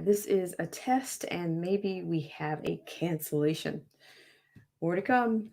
this is a test and maybe we have a cancellation. More to come.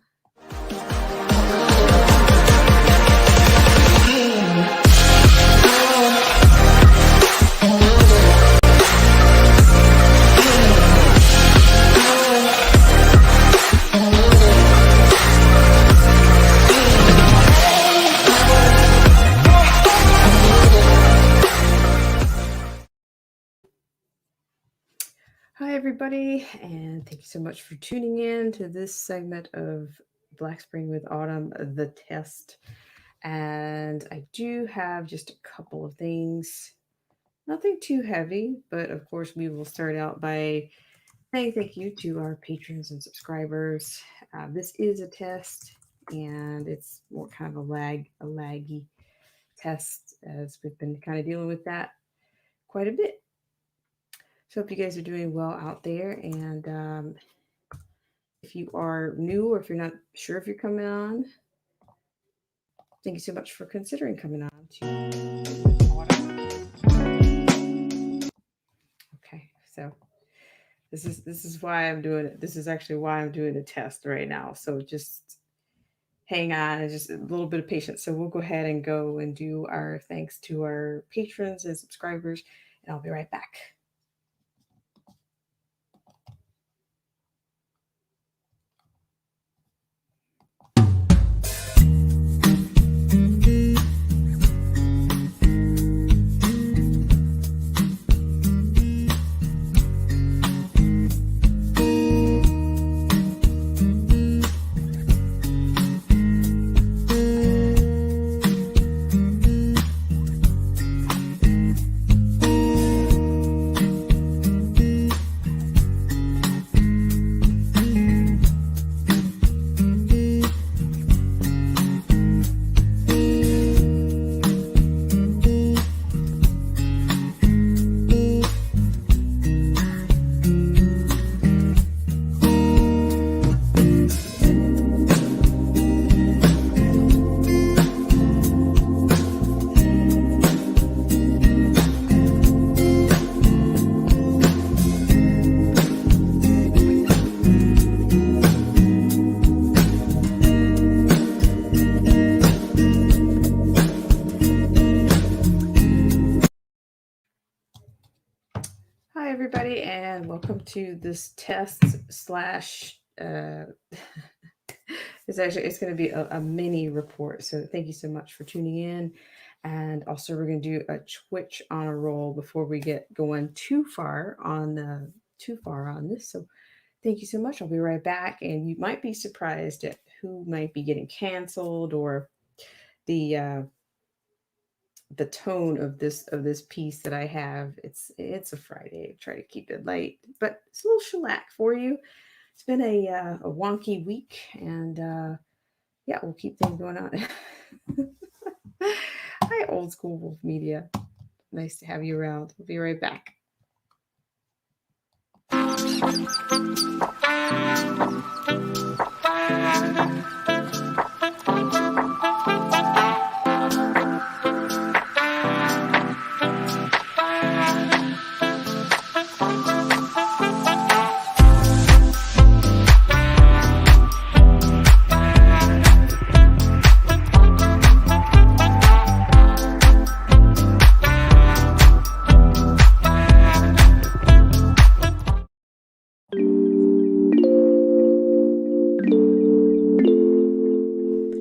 Hi, everybody, and thank you so much for tuning in to this segment of Black Spring with Autumn, the test. And I do have just a couple of things, nothing too heavy, but of course, we will start out by saying thank you to our patrons and subscribers. This is a test, and it's more kind of a laggy test, as we've been kind of dealing with that quite a bit. So hope you guys are doing well out there. And if you are new or if you're not sure if you're coming on, thank you so much for considering coming on to Autumn. Okay, so this is why I'm doing it. This is actually why I'm doing a test right now. So just hang on and just a little bit of patience. So we'll go ahead and go and do our thanks to our patrons and subscribers, and I'll be right back. Hi, everybody, and welcome to this test slash. It's going to be a mini report. So thank you so much for tuning in, and also we're going to do a Twitch honor roll before we get going too far on this. So thank you so much. I'll be right back, and you might be surprised at who might be getting canceled or the tone of this piece that I have. It's a Friday. I try to keep it light, but it's a little shellac for you. It's been a wonky week, and yeah, we'll keep things going on. Hi, Old School Wolf Media. Nice to have you around. We'll be right back.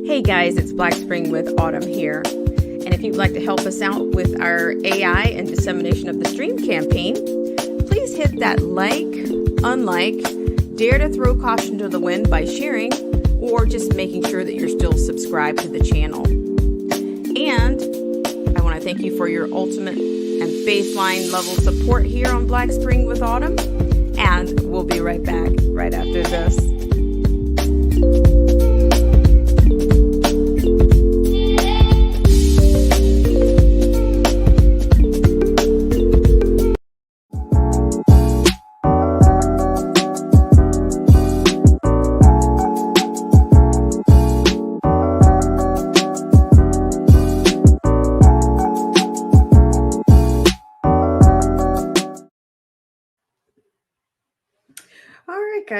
Hey guys, it's Black Spring with Autumn here. And if you'd like to help us out with our AI and dissemination of the stream campaign, please hit that like, unlike, dare to throw caution to the wind by sharing, or just making sure that you're still subscribed to the channel. And I want to thank you for your ultimate and baseline level support here on Black Spring with Autumn. And we'll be right back right after this.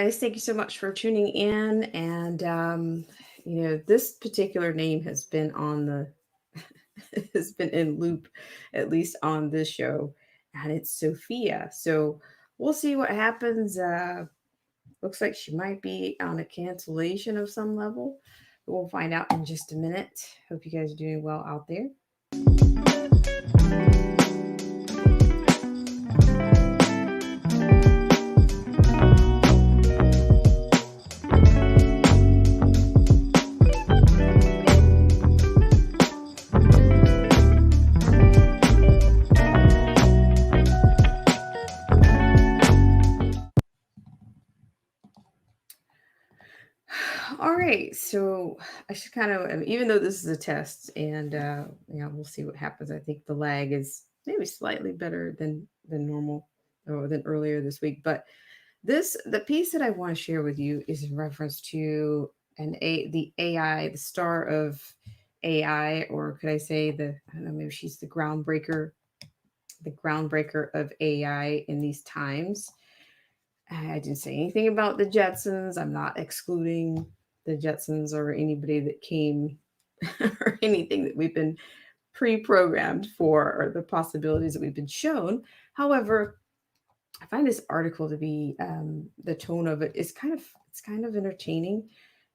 guys. Thank you so much for tuning in. And this particular name has been on the has been in loop, at least on this show, and it's Sophia. So we'll see what happens. Looks like she might be on a cancellation of some level. But we'll find out in just a minute. Hope you guys are doing well out there. All right, so I should kind of, even though this is a test, and we'll see what happens. I think the lag is maybe slightly better than normal or than earlier this week. But the piece that I want to share with you is in reference to the AI, the star of AI, or could I say I don't know, maybe she's the groundbreaker of AI in these times. I didn't say anything about the Jetsons. I'm not excluding the Jetsons or anybody that came or anything that we've been pre-programmed for or the possibilities that we've been shown. However, I find this article to be the tone of it is kind of entertaining,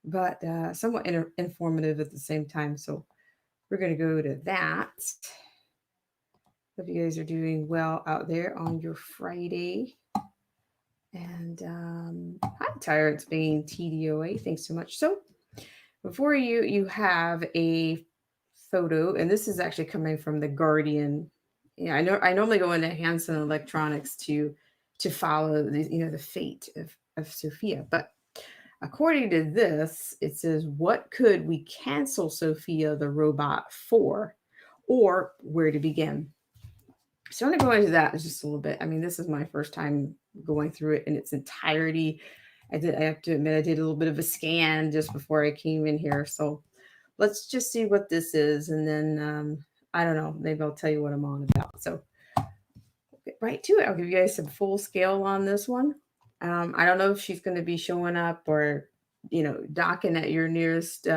but somewhat informative at the same time. So we're going to go to that. Hope you guys are doing well out there on your Friday. And hi, Tyrants being TDOA. Thanks so much. So before you have a photo, and this is actually coming from the Guardian. Yeah, I normally go into Hanson Electronics to follow the fate of Sophia, but according to this, it says, what could we cancel Sophia the robot for, or where to begin? So I'm going to go into that just a little bit. I mean, this is my first time going through it in its entirety. I have to admit, I did a little bit of a scan just before I came in here. So let's just see what this is. And then, I don't know, maybe I'll tell you what I'm on about. So we'll get right to it. I'll give you guys some full scale on this one. I don't know if she's going to be showing up or, docking at your nearest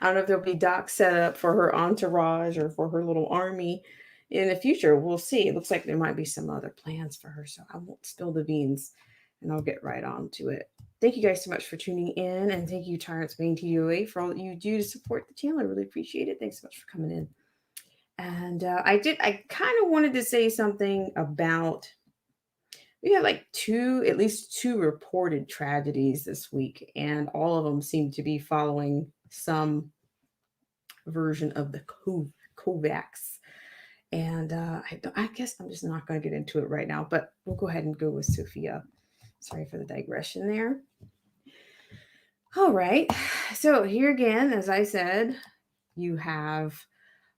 I don't know if there'll be docks set up for her entourage or for her little army in the future. We'll see. It looks like there might be some other plans for her, so I won't spill the beans and I'll get right on to it. Thank you guys so much for tuning in, and thank you, Tyrants Main TOA, for all that you do to support the channel. I really appreciate it. Thanks so much for coming in. And I kind of wanted to say something about, we had like at least two reported tragedies this week, and all of them seem to be following some version of the COVAX. And I guess I'm just not going to get into it right now, but we'll go ahead and go with Sophia. Sorry for the digression there. All right. So here again, as I said, you have,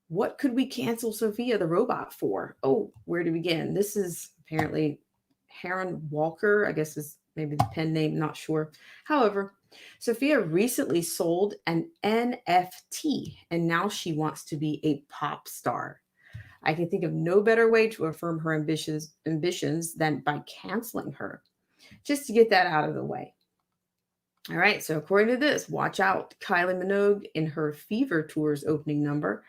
what could we cancel Sophia the robot for? Oh, where to begin? This is apparently Heron Walker, I guess is maybe the pen name, not sure. However, Sophia recently sold an NFT, and now she wants to be a pop star. I can think of no better way to affirm her ambitions than by canceling her, just to get that out of the way. All right, so according to this, watch out, Kylie Minogue in her Fever Tours opening number,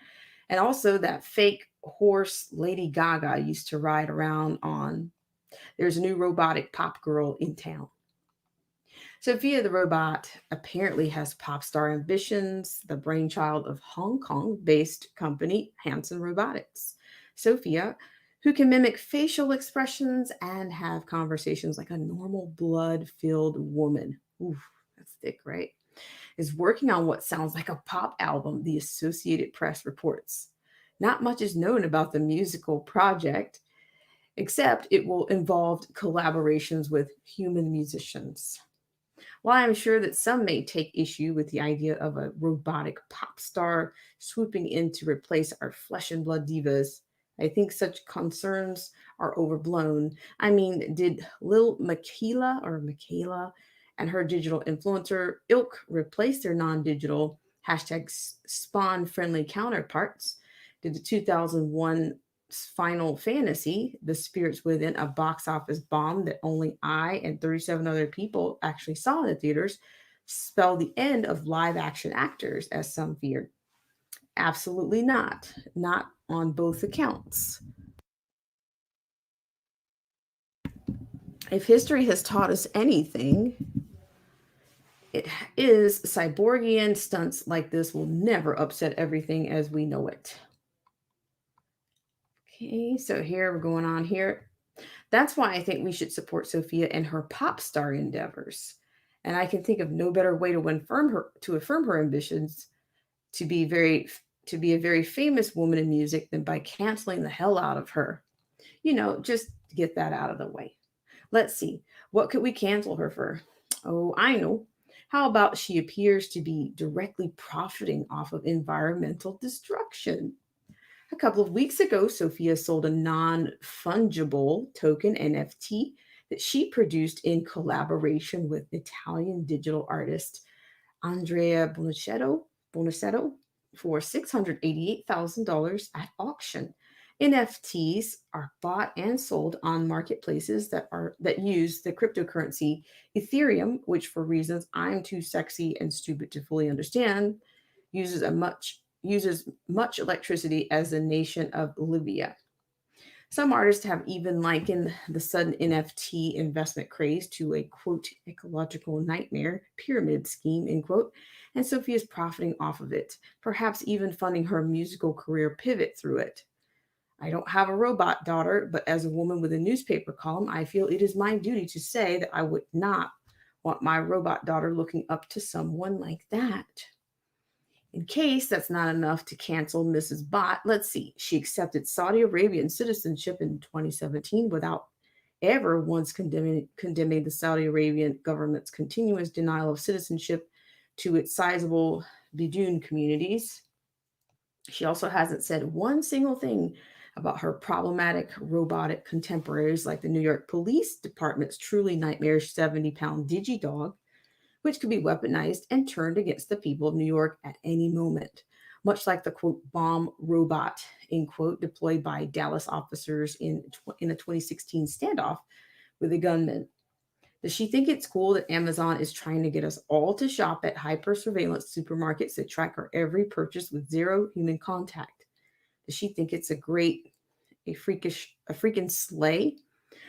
and also that fake horse Lady Gaga used to ride around on. There's a new robotic pop girl in town. Sophia the robot apparently has pop star ambitions, the brainchild of Hong Kong-based company Hanson Robotics. Sophia, who can mimic facial expressions and have conversations like a normal blood-filled woman. Oof, that's thick, right? Is working on what sounds like a pop album, the Associated Press reports. Not much is known about the musical project, except it will involve collaborations with human musicians. While I'm sure that some may take issue with the idea of a robotic pop star swooping in to replace our flesh and blood divas, I think such concerns are overblown. I mean, did Lil Michaela and her digital influencer ilk replace their non-digital hashtag spawn friendly counterparts? Did the 2001 Final Fantasy, The Spirits Within, a box office bomb that only I and 37 other people actually saw in the theaters, spelled the end of live action actors, as some feared. Absolutely not. Not on both accounts. If history has taught us anything, it is cyborgian stunts like this will never upset everything as we know it. Okay, so here we're going on here. That's why I think we should support Sophia and her pop star endeavors. And I can think of no better way to affirm her ambitions to be very to be a very famous woman in music than by canceling the hell out of her. Just get that out of the way. Let's see. What could we cancel her for? Oh, I know. How about she appears to be directly profiting off of environmental destruction? A couple of weeks ago, Sophia sold a non fungible token NFT that she produced in collaboration with Italian digital artist Andrea Bonacetto for $688,000 at auction. NFTs are bought and sold on marketplaces that use the cryptocurrency Ethereum, which for reasons I'm too sexy and stupid to fully understand, uses much electricity as the nation of Libya. Some artists have even likened the sudden NFT investment craze to a quote ecological nightmare pyramid scheme end quote, and Sophie is profiting off of it, perhaps even funding her musical career pivot through it. I don't have a robot daughter, but as a woman with a newspaper column, I feel it is my duty to say that I would not want my robot daughter looking up to someone like that. In case that's not enough to cancel Mrs. Bott, let's see. She accepted Saudi Arabian citizenship in 2017 without ever once condemning the Saudi Arabian government's continuous denial of citizenship to its sizable Bedouin communities. She also hasn't said one single thing about her problematic robotic contemporaries like the New York Police Department's truly nightmarish 70-pound DigiDog, which could be weaponized and turned against the people of New York at any moment, much like the quote bomb robot end quote deployed by Dallas officers in a 2016 standoff with a gunman. Does she think it's cool that Amazon is trying to get us all to shop at hyper surveillance supermarkets that track our every purchase with zero human contact? Does she think it's a freaking sleigh?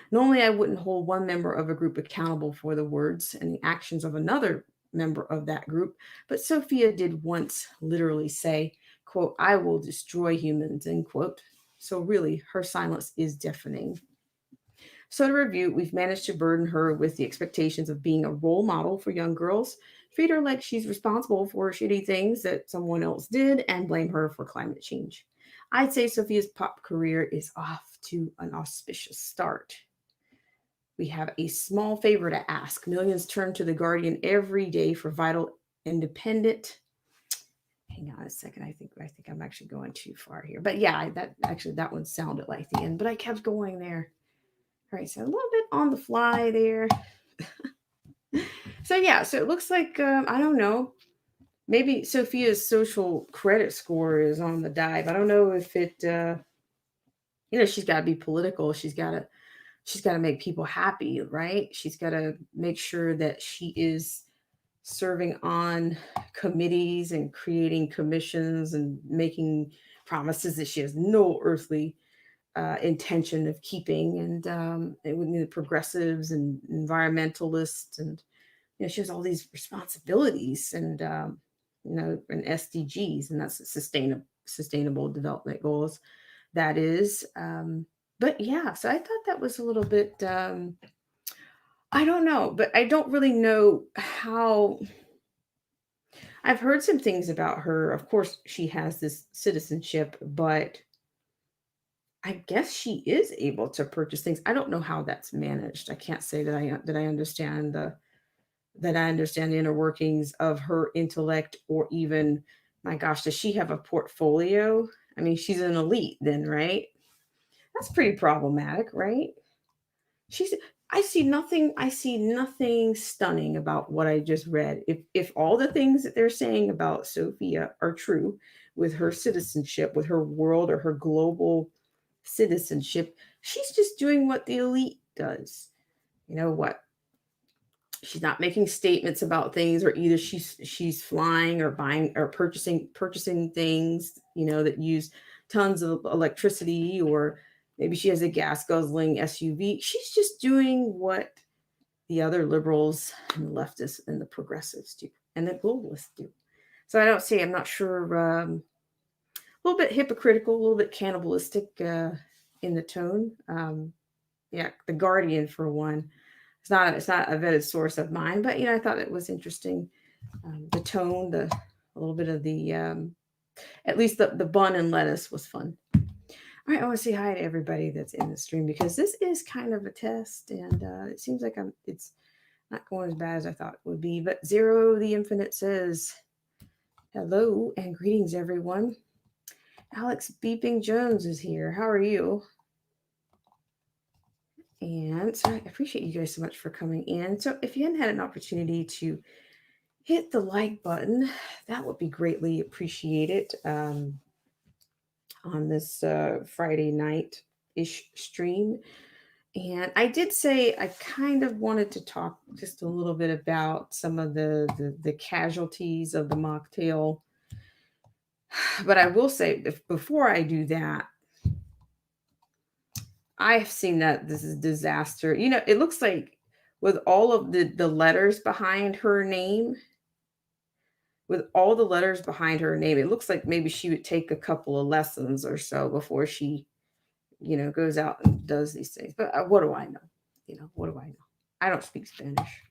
Normally, I wouldn't hold one member of a group accountable for the words and the actions of another member of that group, but Sophia did once literally say, quote, I will destroy humans, end quote. So really, her silence is deafening. So to review, we've managed to burden her with the expectations of being a role model for young girls, treat her like she's responsible for shitty things that someone else did, and blame her for climate change. I'd say Sophia's pop career is off to an auspicious start. We have a small favor to ask. Millions turn to The Guardian every day for vital, independent. Hang on a second. I think I'm actually going too far here. But yeah, that one sounded like the end, but I kept going there. All right, so a little bit on the fly there. So yeah, so it looks like I don't know. Maybe Sophia's social credit score is on the dive. I don't know if it. She's got to be political. She's got to make people happy, right? She's got to make sure that she is serving on committees and creating commissions and making promises that she has no earthly intention of keeping. And with the progressives and environmentalists, and she has all these responsibilities and SDGs, and that's sustainable development goals. That is. But yeah, so I thought that was a little bit I don't know, but I don't really know how. I've heard some things about her. Of course, she has this citizenship, but I guess she is able to purchase things. I don't know how that's managed. I can't say that I understand the inner workings of her intellect, or even, my gosh, does she have a portfolio? I mean, she's an elite then, right? That's pretty problematic, right? She's I see nothing stunning about what I just read. If all the things that they're saying about Sophia are true, with her citizenship, with her world or her global citizenship. She's just doing what the elite does. You know what? She's not making statements about things, or either she's flying or buying or purchasing things, that use tons of electricity, or maybe she has a gas guzzling SUV. She's just doing what the other liberals and the leftists and the progressives do and the globalists do. So I'm not sure, a little bit hypocritical, a little bit cannibalistic in the tone. Yeah, The Guardian, for one. It's not a vetted source of mine, but I thought it was interesting. The tone, a little bit of the, at least the bun and lettuce was fun. All right, I want to say hi to everybody that's in the stream, because this is kind of a test, and it seems like it's not going as bad as I thought it would be. But Zero the Infinite says, hello and greetings, everyone. Alex Beeping Jones is here. How are you? And so I appreciate you guys so much for coming in. So if you hadn't had an opportunity to hit the like button, that would be greatly appreciated on this Friday night-ish stream. And I did say I kind of wanted to talk just a little bit about some of the casualties of the mocktail. But I will say, before I do that, I've seen that this is disaster. It looks like with all of the letters behind her name, it looks like maybe she would take a couple of lessons or so before she, goes out and does these things. But what do I know? What do I know? I don't speak Spanish.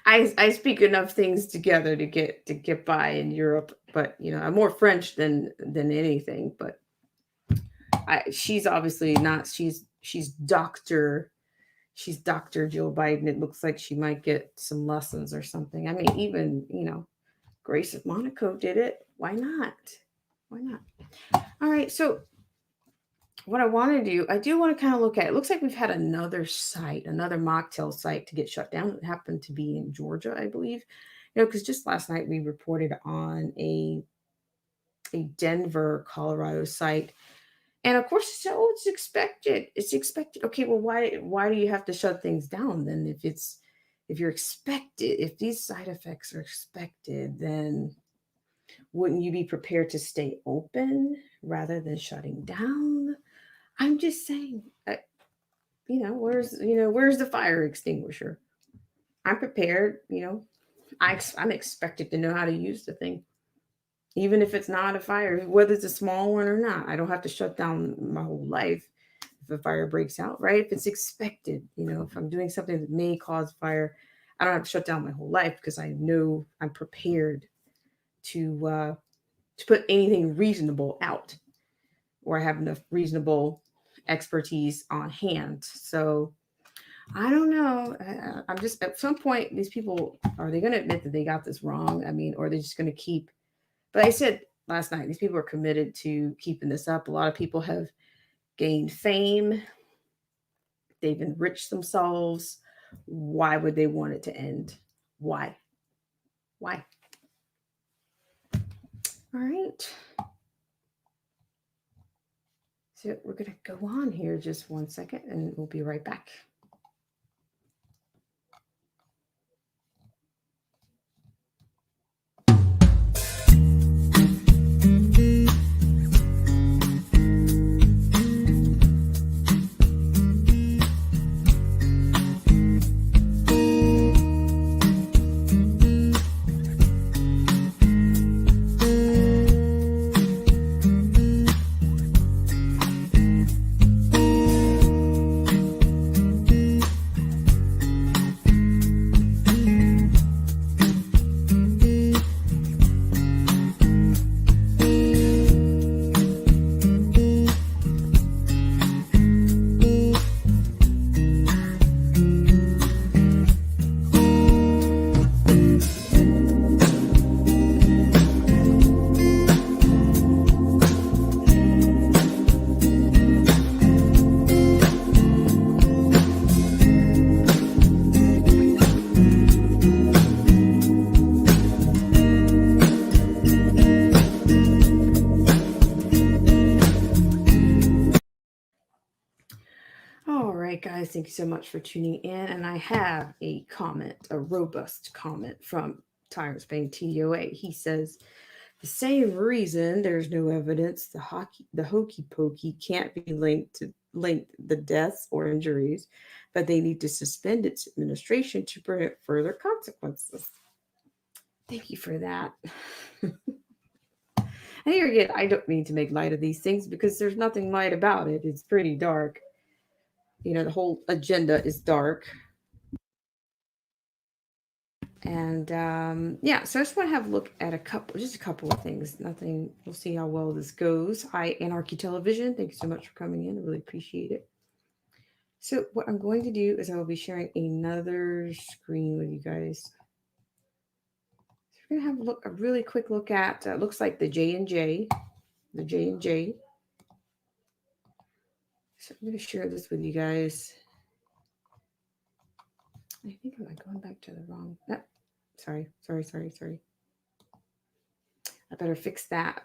I speak enough things together to get by in Europe, but I'm more French than anything. But she's obviously not. She's Dr. Jill Biden. It looks like she might get some lessons or something. I mean, even Grace of Monaco did it. Why not? All right. So what I want to do, I do want to kind of look at it. It looks like we've had another mocktail site to get shut down. It happened to be in Georgia, I believe. Because just last night we reported on a Denver, Colorado site. And of course, it's expected. It's expected. Okay, well, why do you have to shut things down then? If you're expected, if these side effects are expected, then wouldn't you be prepared to stay open rather than shutting down? I'm just saying, where's the fire extinguisher? I'm prepared. I'm expected to know how to use the thing. Even if it's not a fire, whether it's a small one or not, I don't have to shut down my whole life if a fire breaks out, right? If it's expected, if I'm doing something that may cause fire, I don't have to shut down my whole life because I know I'm prepared to put anything reasonable out, or I have enough reasonable expertise on hand. So I don't know. I'm just, at some point, these people, are they going to admit that they got this wrong? I mean, or are they just going to keep? But I said last night, these people are committed to keeping this up. A lot of people have gained fame. They've enriched themselves. Why would they want it to end? Why? All right. So we're going to go on here just one second, and we'll be right back. guys, thank you so much for tuning in. And I have a comment, a robust comment from Tyrants Bang TOA. He says, the same reason there's no evidence the hokey pokey can't be linked the deaths or injuries, but they need to suspend its administration to prevent further consequences. Thank you for that. And here again, I don't mean to make light of these things because there's nothing light about it. It's pretty dark. The whole agenda is dark. And yeah, so I just want to have a look at just a couple of things. Nothing, we'll see how well this goes. Hi, Anarchy Television. Thank you so much for coming in. I really appreciate it. So what I'm going to do is I will be sharing another screen with you guys. So we're going to have a really quick look at, looks like the J&J. So I'm going to share this with you guys. I think I'm going back to the wrong, no, sorry. I better fix that.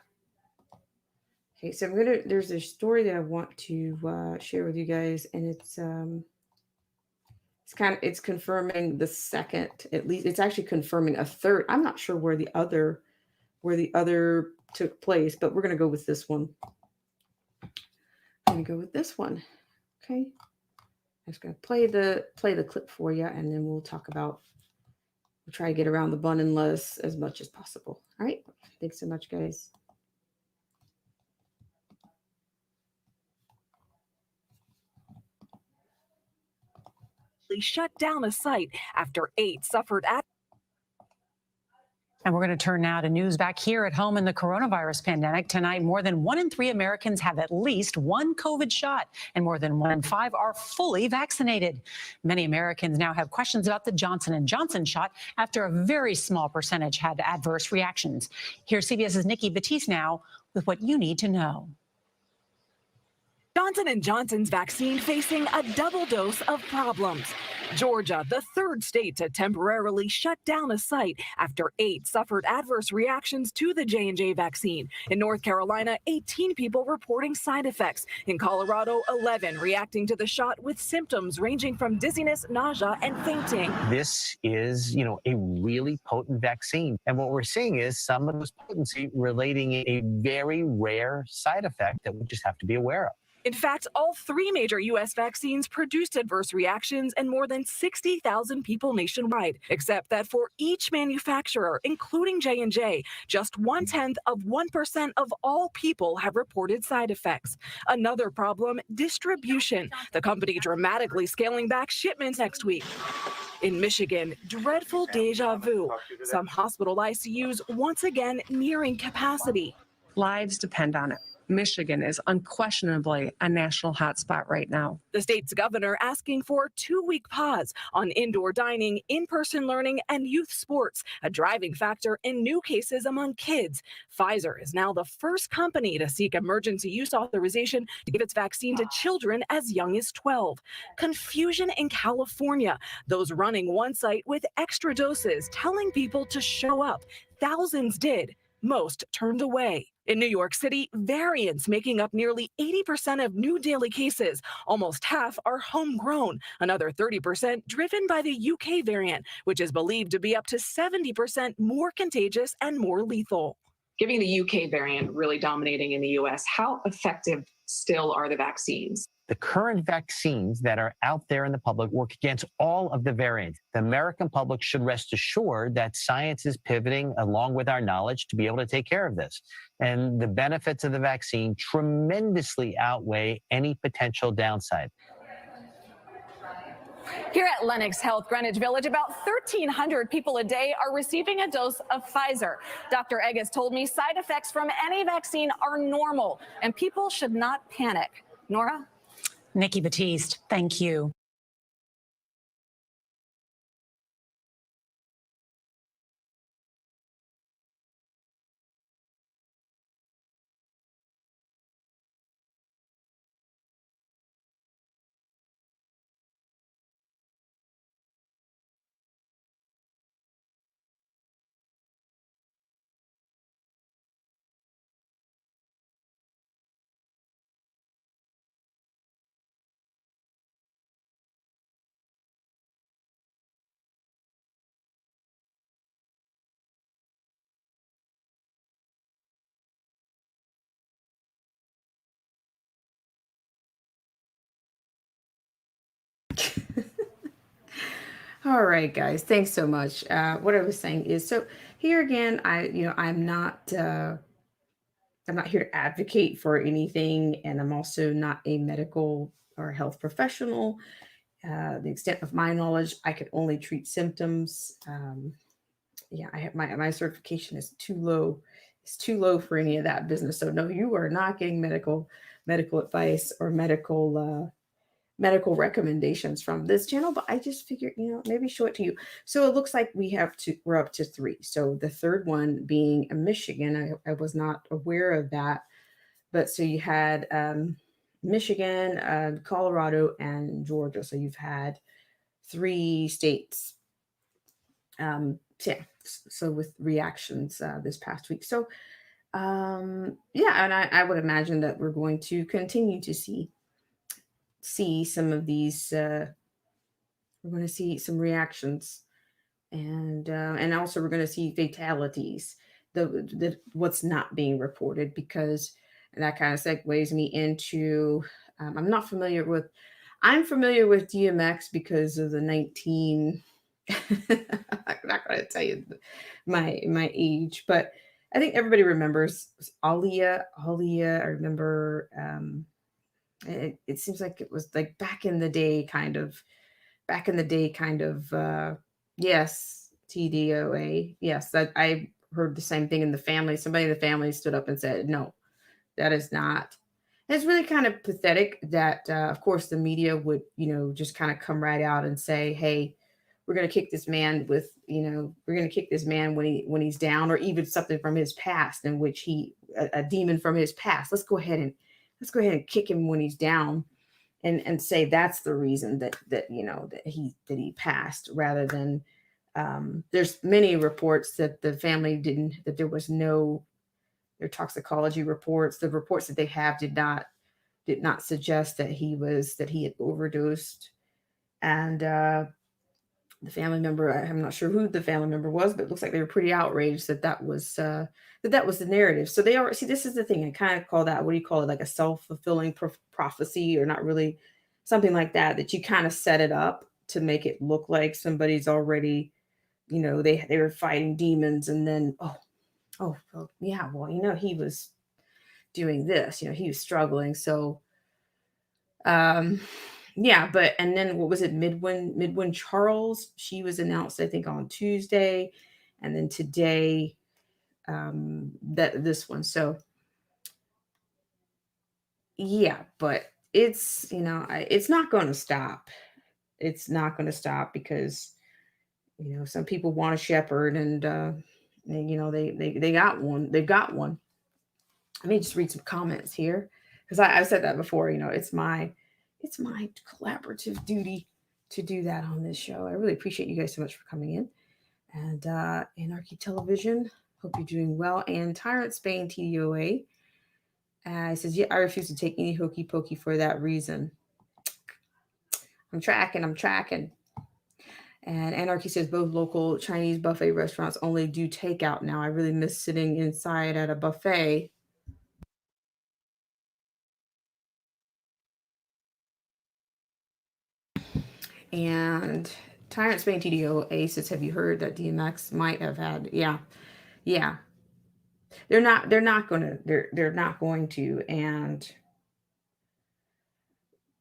Okay, so there's a story that I want to share with you guys, and it's confirming the second, at least it's actually confirming a third. I'm not sure where the other took place, but we're going to go with this one. I'm going to go with this one. Okay. I'm just going to play the clip for you, and then we'll try to get around the bun and lettuce as much as possible. All right. Thanks so much, guys. Shut down a site after 8 suffered at. And we're going to turn now to news back here at home in the coronavirus pandemic. Tonight, more than 1 in 3 Americans have at least one COVID shot, and more than 1 in 5 are fully vaccinated. Many Americans now have questions about the Johnson & Johnson shot after a very small percentage had adverse reactions. Here's CBS's Nikki Batiste now with what you need to know. Johnson & Johnson's vaccine facing a double dose of problems. Georgia, the 3rd state to temporarily shut down a site after 8 suffered adverse reactions to the J&J vaccine. In North Carolina, 18 people reporting side effects. In Colorado, 11 reacting to the shot with symptoms ranging from dizziness, nausea, and fainting. This is, a really potent vaccine. And what we're seeing is some of this potency relating a very rare side effect that we just have to be aware of. In fact, all 3 major U.S. vaccines produced adverse reactions in more than 60,000 people nationwide, except that for each manufacturer, including J&J, just 0.1% of all people have reported side effects. Another problem, distribution. The company dramatically scaling back shipments next week. In Michigan, dreadful deja vu. Some hospital ICUs once again nearing capacity. Lives depend on it. Michigan is unquestionably a national hotspot right now. The state's governor asking for a 2-week pause on indoor dining, in-person learning, and youth sports, a driving factor in new cases among kids. Pfizer is now the first company to seek emergency use authorization to give its vaccine to children as young as 12. Confusion in California, those running one site with extra doses, telling people to show up. Thousands did. Most turned away. In New York City, variants making up nearly 80% of new daily cases. Almost half are homegrown. Another 30% driven by the UK variant, which is believed to be up to 70% more contagious and more lethal. Given the UK variant really dominating in the US, how effective still are the vaccines? The current vaccines that are out there in the public work against all of the variants. The American public should rest assured that science is pivoting along with our knowledge to be able to take care of this. And the benefits of the vaccine tremendously outweigh any potential downside. Here at Lenox Health Greenwich Village, about 1,300 people a day are receiving a dose of Pfizer. Dr. Eggis told me side effects from any vaccine are normal and people should not panic. Nora? Nikki Batiste, thank you. All right, guys. Thanks so much. What I was saying is, so here again, I'm not here to advocate for anything, and I'm also not a medical or health professional. The extent of my knowledge, I could only treat symptoms. Yeah, I have my certification is too low. It's too low for any of that business. So no, you are not getting medical advice or medical recommendations from this channel, but I just figured, maybe show it to you. So it looks like we're up to three. So the third one being Michigan. I was not aware of that, but so you had Michigan, Colorado, and Georgia. So you've had three states. Yeah. So with reactions this past week. So yeah, and I would imagine that we're going to continue to see some of these. We're going to see some reactions, and also we're going to see fatalities. The what's not being reported, because and that kind of segues me into. I'm familiar with DMX because of the 19. I'm not going to tell you my age, but I think everybody remembers Aaliyah. Aaliyah, I remember. It seems like it was like back in the day, kind of. Yes, TDOA. Yes, that I heard the same thing in the family. Somebody in the family stood up and said, "No, that is not." And it's really kind of pathetic that, of course, the media would, just kind of come right out and say, "Hey, we're going to kick this man we're going to kick this man when he's down, or even something from his past in which a demon from his past. Let's go ahead and kick him when he's down." And say that's the reason that he passed, rather than there's many reports that the family that there was no, their toxicology reports, the reports that they have did not suggest that he had overdosed. And the family member, I'm not sure who the family member was, but it looks like they were pretty outraged that was the narrative. So they are, see, this is the thing. I kind of call that, what do you call it? Like a self-fulfilling prophecy, or not really, something like that you kind of set it up to make it look like somebody's already, they were fighting demons, and then, well, yeah, well, he was doing this, he was struggling. So, yeah, but and then what was it? Midwin Charles, she was announced, I think, on Tuesday, and then today, that this one. So yeah, but it's it's not going to stop. It's not going to stop because some people want a shepherd, and they got one. They've got one. Let me just read some comments here, because I've said that before. It's my collaborative duty to do that on this show. I really appreciate you guys so much for coming in. And Anarchy Television, hope you're doing well. And Tyrant Spain TDOA says, yeah, I refuse to take any hokey pokey for that reason. I'm tracking. And Anarchy says both local Chinese buffet restaurants only do takeout now. I really miss sitting inside at a buffet. And Tyrant Spain TDOA says, have you heard that DMX might have had? Yeah. They're not going to. And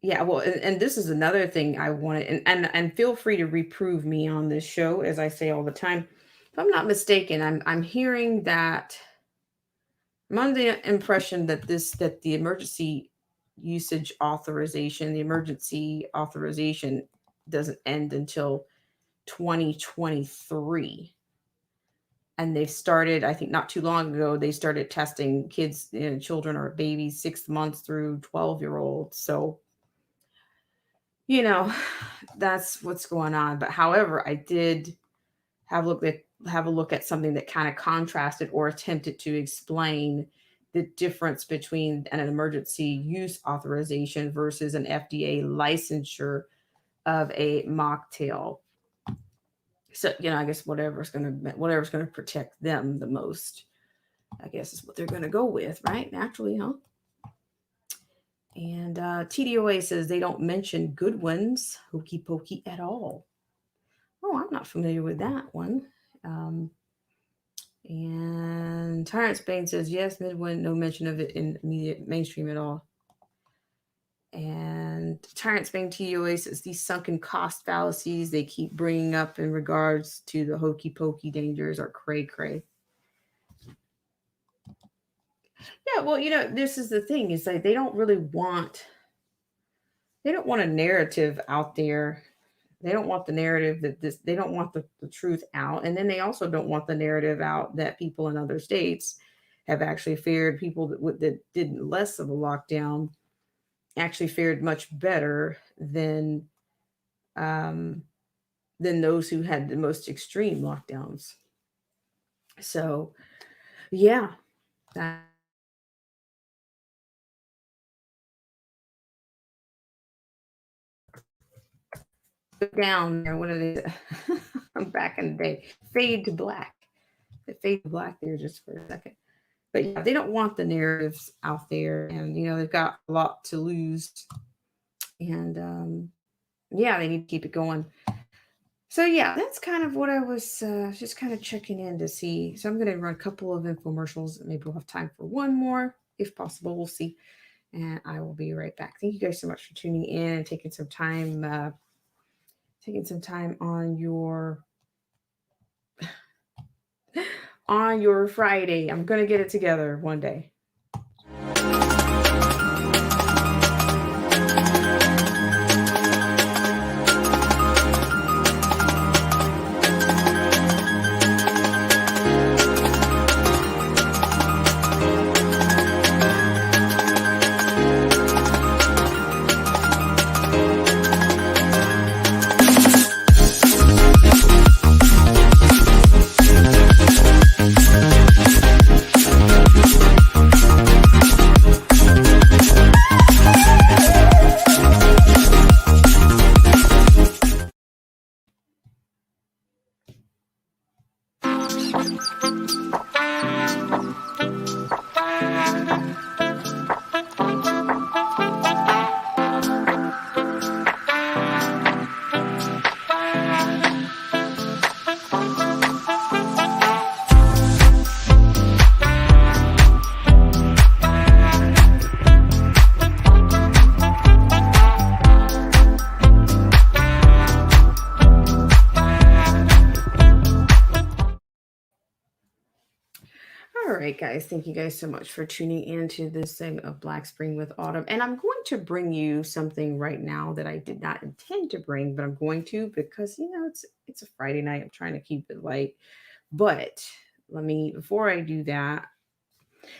yeah, well, and this is another thing I wanted, and feel free to reprove me on this show, as I say all the time. If I'm not mistaken, I'm hearing that, I'm under the impression that the emergency authorization doesn't end until 2023. And they started, I think not too long ago, they started testing kids, children or babies 6 months through 12-year-olds. So, that's what's going on. But however, I did have a look at something that kind of contrasted or attempted to explain the difference between an emergency use authorization versus an FDA licensure of a mocktail. So, I guess whatever's going to protect them the most, I guess, is what they're going to go with, right? Naturally, huh? And TDOA says they don't mention Goodwin's hokey pokey at all. Oh, I'm not familiar with that one. And Tyrant Spain says, yes, Midwind, no mention of it in immediate mainstream at all. And Tyrant Spain TOA says, these sunken cost fallacies they keep bringing up in regards to the hokey pokey dangers are cray cray. Yeah, well, this is the thing. It's like they don't want a narrative out there. They don't want the narrative they don't want the truth out. And then they also don't want the narrative out that people in other states have actually fared, people that did less of a lockdown actually fared much better than those who had the most extreme lockdowns. So, yeah, that down there. What are they? I'm back in the day. Fade to black. The fade to black there just for a second. But yeah, they don't want the narratives out there, and they've got a lot to lose, and yeah, they need to keep it going. So yeah, that's kind of what I was just kind of checking in to see. So I'm going to run a couple of infomercials. Maybe we'll have time for one more, if possible. We'll see. And I will be right back. Thank you guys so much for tuning in and taking some time on your Friday. I'm going to get it together one day. Guys, thank you guys so much for tuning in to this segment of Black Spring with Autumn. And I'm going to bring you something right now that I did not intend to bring, but I'm going to because it's a Friday night. I'm trying to keep it light. But before I do that,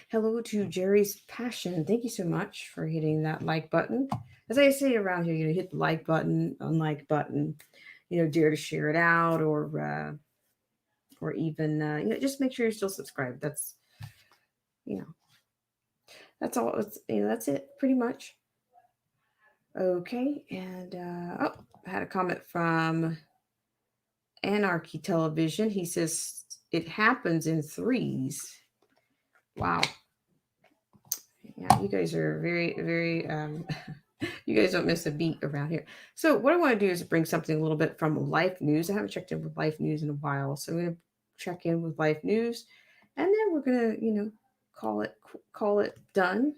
hello to Jerry's Passion. Thank you so much for hitting that like button. As I say around here, hit the like button, unlike button, dare to share it out, or even just make sure you're still subscribed. That's all. That's it pretty much. Okay. And I had a comment from Anarchy Television. He says it happens in threes. Wow. Yeah, you guys are very, very, you guys don't miss a beat around here. So what I want to do is bring something a little bit from Life News. I haven't checked in with Life News in a while. So I'm going to check in with Life News, and then we're going to, call it done.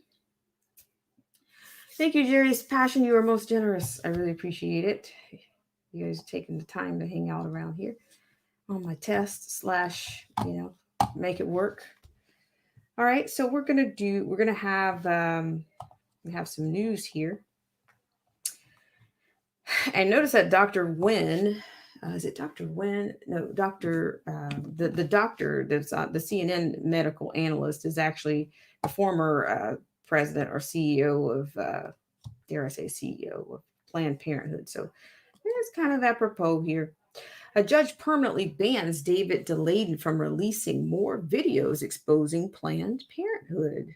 Thank you, Jerry's Passion. You are most generous. I really appreciate it. You guys are taking the time to hang out around here on my test / make it work. All right. So we're going to have some news here. And notice that Dr. Wen, is it Dr. Wen? No, Dr. The doctor that's the CNN medical analyst is actually a former president or CEO of, dare I say, CEO of Planned Parenthood. So it's kind of apropos here. A judge permanently bans David Daleiden from releasing more videos exposing Planned Parenthood.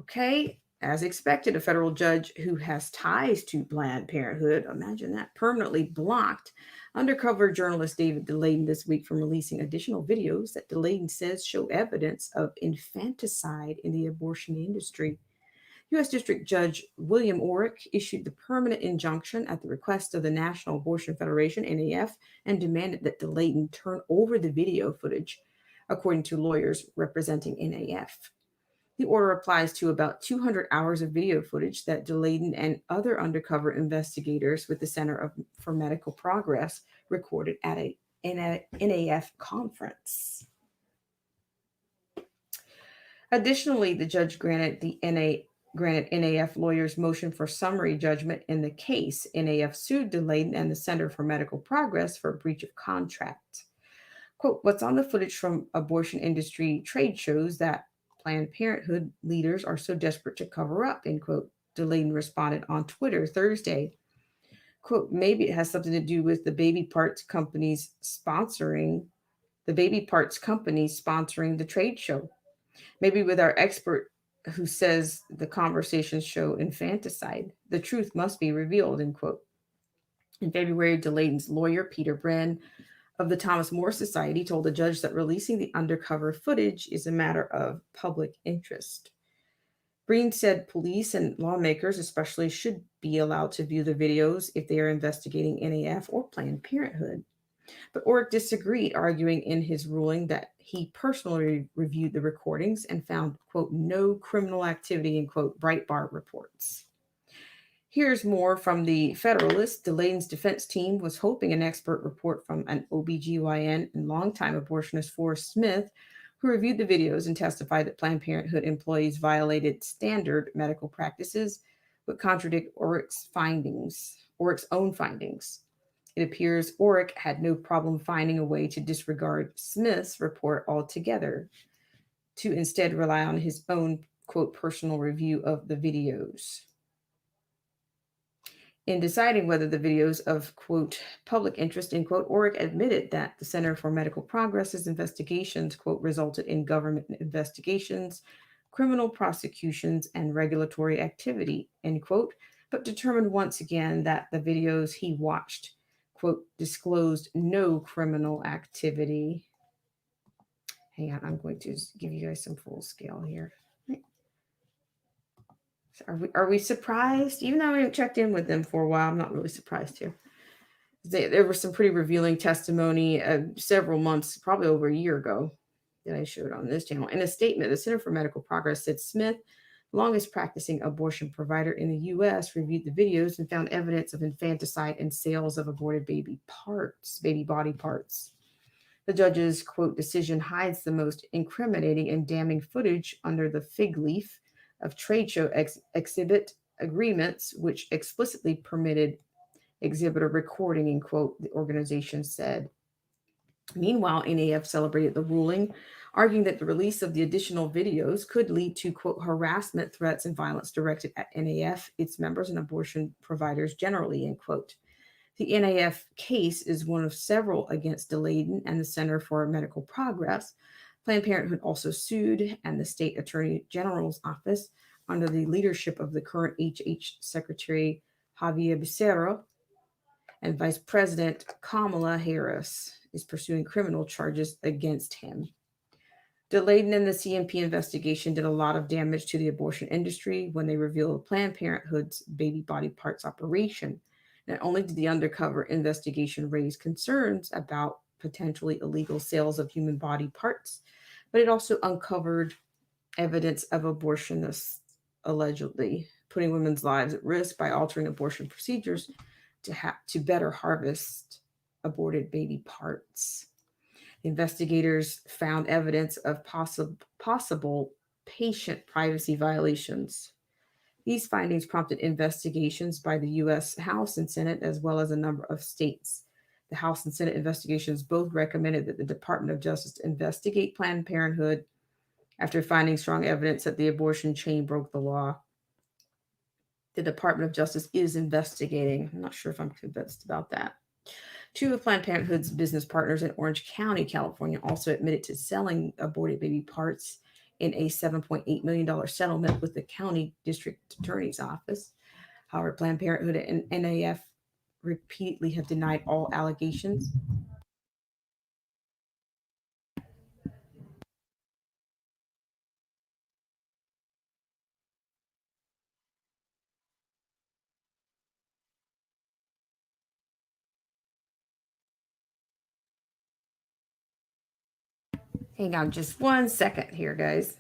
Okay. As expected, a federal judge who has ties to Planned Parenthood, imagine that, permanently blocked undercover journalist David Daleiden this week from releasing additional videos that Daleiden says show evidence of infanticide in the abortion industry. U.S. District Judge William Orrick issued the permanent injunction at the request of the National Abortion Federation, NAF, and demanded that Delayden turn over the video footage, according to lawyers representing NAF. The order applies to about 200 hours of video footage that Delayden and other undercover investigators with the Center for Medical Progress recorded at a NAF conference. Additionally, the judge granted NAF lawyers motion for summary judgment in the case. NAF sued Delayden and the Center for Medical Progress for breach of contract. Quote, what's on the footage from abortion industry trade shows that Planned Parenthood leaders are so desperate to cover up, end quote. Delayden responded on Twitter Thursday. Quote, maybe it has something to do with the baby parts companies sponsoring the trade show. Maybe with our expert who says the conversations show infanticide. The truth must be revealed, end quote. In February, Delayden's lawyer, Peter Bren, of the Thomas More Society, told the judge that releasing the undercover footage is a matter of public interest. Breen said police and lawmakers especially should be allowed to view the videos if they are investigating NAF or Planned Parenthood. But Orrick disagreed, arguing in his ruling that he personally reviewed the recordings and found, quote, no criminal activity, end quote, Breitbart reports. Here's more from the Federalist. Delayden's defense team was hoping an expert report from an OBGYN and longtime abortionist Forrest Smith, who reviewed the videos and testified that Planned Parenthood employees violated standard medical practices, would contradict Orrick's own findings. It appears Orrick had no problem finding a way to disregard Smith's report altogether, to instead rely on his own, quote, personal review of the videos. In deciding whether the videos of, quote, public interest, end quote, Orrick admitted that the Center for Medical Progress's investigations, quote, resulted in government investigations, criminal prosecutions, and regulatory activity, end quote, but determined once again that the videos he watched, quote, disclosed no criminal activity. Hang on, I'm going to give you guys some full scale here. Are we surprised? Even though I haven't checked in with them for a while, I'm not really surprised here. There was some pretty revealing testimony several months, probably over a year ago, that I showed on this channel. In a statement, the Center for Medical Progress said Smith, longest practicing abortion provider in the U.S., reviewed the videos and found evidence of infanticide and sales of aborted baby body parts. The judge's, quote, decision hides the most incriminating and damning footage under the fig leaf of trade show exhibit agreements, which explicitly permitted exhibitor recording, end quote, the organization said. Meanwhile, NAF celebrated the ruling, arguing that the release of the additional videos could lead to, quote, harassment, threats, and violence directed at NAF, its members, and abortion providers generally, end quote. The NAF case is one of several against Delayden and the Center for Medical Progress. Planned Parenthood also sued, and the state attorney general's office, under the leadership of the current HH Secretary Javier Becerra and Vice President Kamala Harris, is pursuing criminal charges against him. Delayden and the CMP investigation did a lot of damage to the abortion industry when they revealed Planned Parenthood's baby body parts operation. Not only did the undercover investigation raise concerns about potentially illegal sales of human body parts, but it also uncovered evidence of abortionists allegedly putting women's lives at risk by altering abortion procedures to better harvest aborted baby parts. Investigators found evidence of possible patient privacy violations. These findings prompted investigations by the U.S. House and Senate, as well as a number of states. The House and Senate investigations both recommended that the Department of Justice investigate Planned Parenthood after finding strong evidence that the abortion chain broke the law. The Department of Justice is investigating. I'm not sure if I'm convinced about that. Two of Planned Parenthood's business partners in Orange County, California, also admitted to selling aborted baby parts in a $7.8 million settlement with the county district attorney's office. However, Planned Parenthood and NAF repeatedly have denied all allegations. Hang on just 1 second here, guys.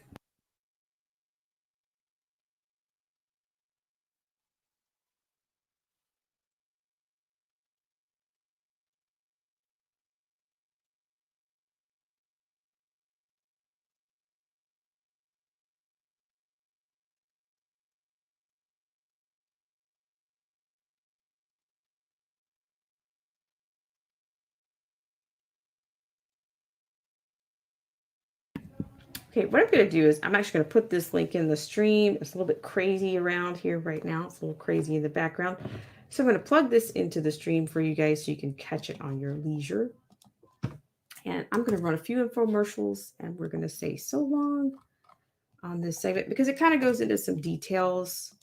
Okay, what I'm going to do is I'm actually going to put this link in the stream. It's a little bit crazy around here right now. It's a little crazy in the background. So I'm going to plug this into the stream for you guys so you can catch it on your leisure. And I'm going to run a few infomercials and we're going to say so long on this segment because it kind of goes into some details.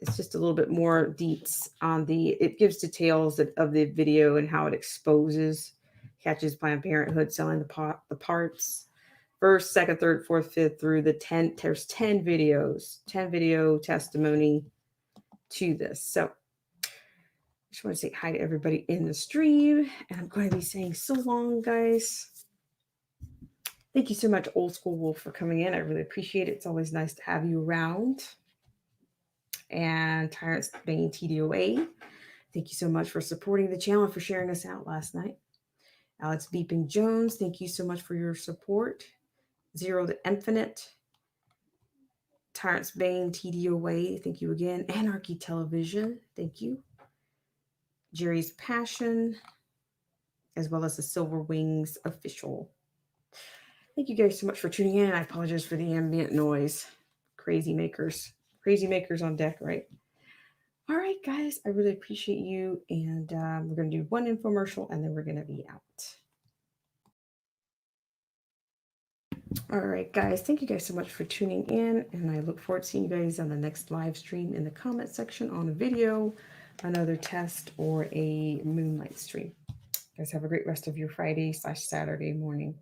It's just a little bit more deets on it gives details of the video and how it exposes, catches Planned Parenthood selling the parts. First, second, third, fourth, fifth through the 10. There's 10 videos, 10 video testimony to this. So I just want to say hi to everybody in the stream. And I'm going to be saying so long, guys. Thank you so much, Old School Wolf, for coming in. I really appreciate it. It's always nice to have you around. And Tyrant's Bane TDOA, thank you so much for supporting the channel and for sharing us out last night. Alex Beeping Jones, thank you so much for your support. Zero to Infinite, Tyrant's Bane TDOA, thank you again. Anarchy Television, thank you. Jerry's Passion, as well as the Silver Wings Official. Thank you guys so much for tuning in. I apologize for the ambient noise. Crazy makers on deck, right? All right, guys, I really appreciate you. And we're going to do one infomercial and then we're going to be out. All right, guys, thank you guys so much for tuning in. And I look forward to seeing you guys on the next live stream in the comment section on a video, another test, or a moonlight stream. You guys have a great rest of your Friday/Saturday morning.